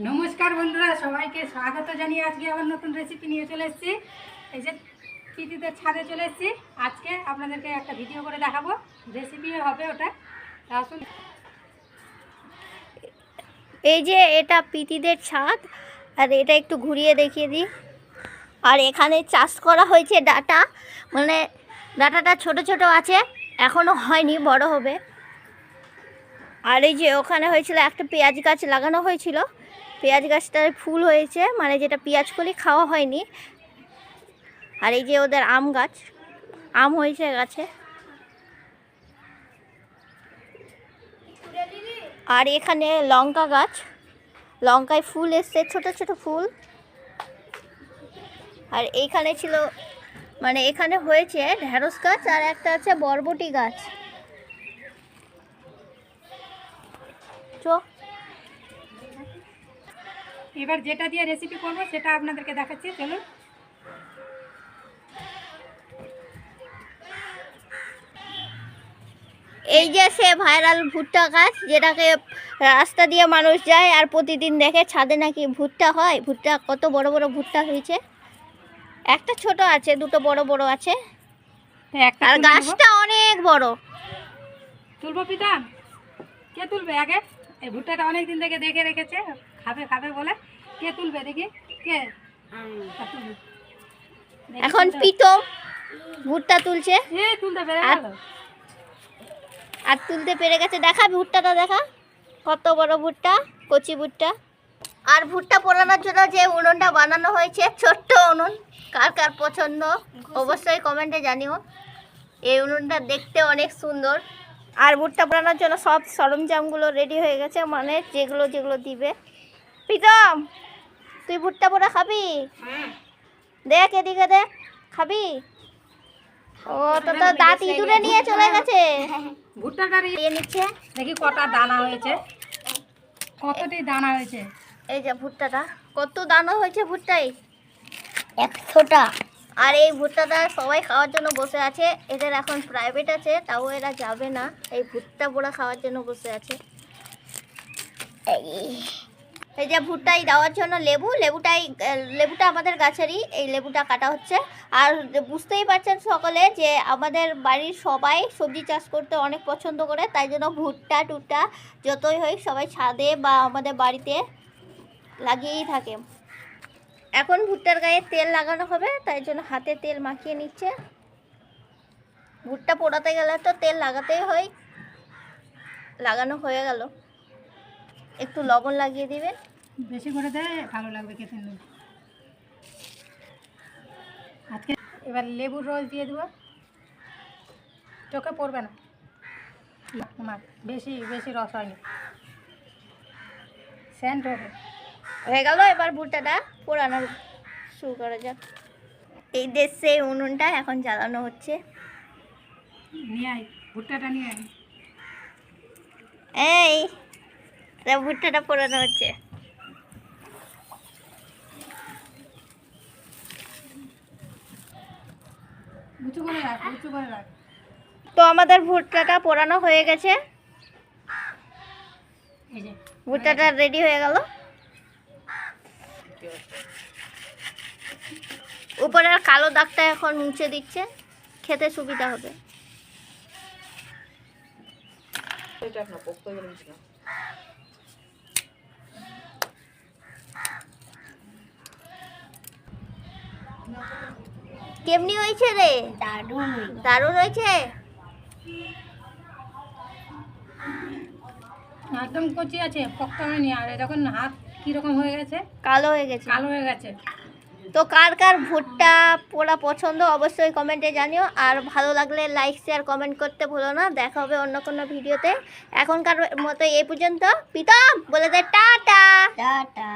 নমস্কার বন্ধুরা, সবাইকে স্বাগত জানিয়ে আজকে আবার নতুন রেসিপি নিয়ে চলে এসেছি। এই যে পিতিদের ছাদে চলে এসেছি। আজকে আপনাদেরকে একটা ভিডিও করে দেখাবো, রেসিপি হবে ওটা। আসুন। এই যে এটা পিতিদের ছাদ, আর এটা একটু ঘুরিয়ে দেখিয়ে দিই। আর এখানে চাষ করা হয়েছে ডাটা, মানে ডাটাটা ছোট ছোট আছে, এখনও হয়নি, বড় হবে। আর এই যে ওখানে হয়েছিল একটা পেঁয়াজ গাছ লাগানো হয়েছিল, পেঁয়াজ গাছটায় ফুল হয়েছে, মানে যেটা পেঁয়াজ কলি খাওয়া হয়নি। আর এই যে ওদের আম গাছ, আম হয়েছে গাছে। আর এখানে লঙ্কা গাছ, লঙ্কায় ফুল এসছে, ছোট ছোট ফুল। আর এইখানে ছিল, মানে এখানে হয়েছে ঢেঁড়স গাছ, আর একটা আছে বরবটি গাছ। এবার যেটা দিয়ে রেসিপি করবো সেটা আপনাদেরকে দেখাচ্ছি, চলুন। এই যে সে ভাইরাল ভুট্টা গাছ, যেটাকে রাস্তা দিয়ে মানুষ যায় আর প্রতিদিন দেখে ছাদে নাকি ভুট্টা হয়। ভুট্টা, কত বড় বড় ভুট্টা হয়েছে। একটা ছোট আছে, দুটো বড় বড় আছে, আর গাছটা অনেক বড়। তুলবো পিতাম, কে তুলবে আগে? এই ভুট্টাটা অনেক দিন থেকে দেখে রেখেছে, খাবে খাবে বলে। কে তুলবে দেখি, কে? এখন পিতম ভুট্টা তুলছে, তুলতে পেরে গেল। আর তুলতে পেরে গেছে। দেখা ভুট্টাটা, দেখা কত বড় ভুট্টা, কচি ভুট্টা। আর ভুট্টা পোড়ানোর জন্য যে উনুনটা বানানো হয়েছে, ছোট্ট উনুন, কার কার পছন্দ অবশ্যই কমেন্টে জানিও। এই উনুনটা দেখতে অনেক সুন্দর। আর ভুট্টা পোড়ানোর জন্য সব সরঞ্জামগুলো রেডি হয়ে গেছে, মানে যেগুলো যেগুলো দিবে। প্রীতম, তুই ভুট্টা পোড়া খাবি? দেখ এদিকে, দেখ, খাবি? ও তো দাঁত ইঁদুরে নিয়ে চলে গেছে। ভুট্টাটা নিয়ে নিচ্ছে, দেখি কটা দানা হয়েছে, কতটি দানা হয়েছে। এই যে ভুট্টাটা, কত দানা হয়েছে ভুট্টাই, 100টা। আর এই ভুট্টাটা সবাই খাওয়ার জন্য বসে আছে। এদের এখন প্রাইভেট আছে, তাও এরা যাবে না, এই ভুট্টা পোড়া খাওয়ার জন্য বসে আছে। এই যে ভুট্টাই দেওয়ার জন্য লেবুটা আমাদের গাছেরই, এই লেবুটা কাটা হচ্ছে। আর বুঝতেই পারছেন সকলে যে আমাদের বাড়ির সবাই সবজি চাষ করতে অনেক পছন্দ করে, তাই জন্য ভুট্টা টুট্টা যতই হয় সবাই ছাদে বা আমাদের বাড়িতে লাগিয়েই থাকে। এখন ভুট্টার গায়ে তেল লাগানো হবে, তাই জন্য হাতে তেল মাখিয়ে নিচ্ছে। ভুট্টা পোড়াতে গেলে তো তেল লাগাতেই হয়, লাগানো হয়ে গেল। একটু লবণ লাগিয়ে দিবে, বেশি করে দেয়, ভালো লাগবে খেতে। আজকে এবার লেবুর রস দিয়ে দেবো, চোখে পড়বে না, বেশি বেশি রস হয়নি, সেন্ট হবে। হয়ে গেল। এবার ভুট্টাটা পোড়ানো শুরু করা যাক। এই দেশে উনুনটা এখন জ্বালানো হচ্ছে। নিয়ে আয় ভুট্টাটা, নিয়ে আয়। এই ভুট্টাটা পোড়ানো হচ্ছে। উঁচু করে রাখ, উঁচু করে রাখ। তো আমাদের ভুট্টাটা পোড়ানো হয়ে গেছে, এই যে ভুট্টাটা রেডি হয়ে গেল। উপরের কালো দাগটা এখন মুছে দিচ্ছে, খেতে সুবিধা হবে। কেমনি হয়েছে রে? দারুণ, দারুণ হয়েছে। একদম কচি আছে, পক্কা হয়নি। আর যখন হাত কিরকম হয়ে গেছে, কালো হয়ে গেছে, কালো হয়ে গেছে। তো কার কার ভুট্টা পোড়া পছন্দ অবশ্যই কমেন্টে জানিও। আর ভালো লাগলে লাইক শেয়ার কমেন্ট করতে ভুলো না। দেখা হবে অন্য কোনো ভিডিওতে। এখনকার মতো এই পর্যন্ত। প্রীতম বলে দে টাটা। টাটা।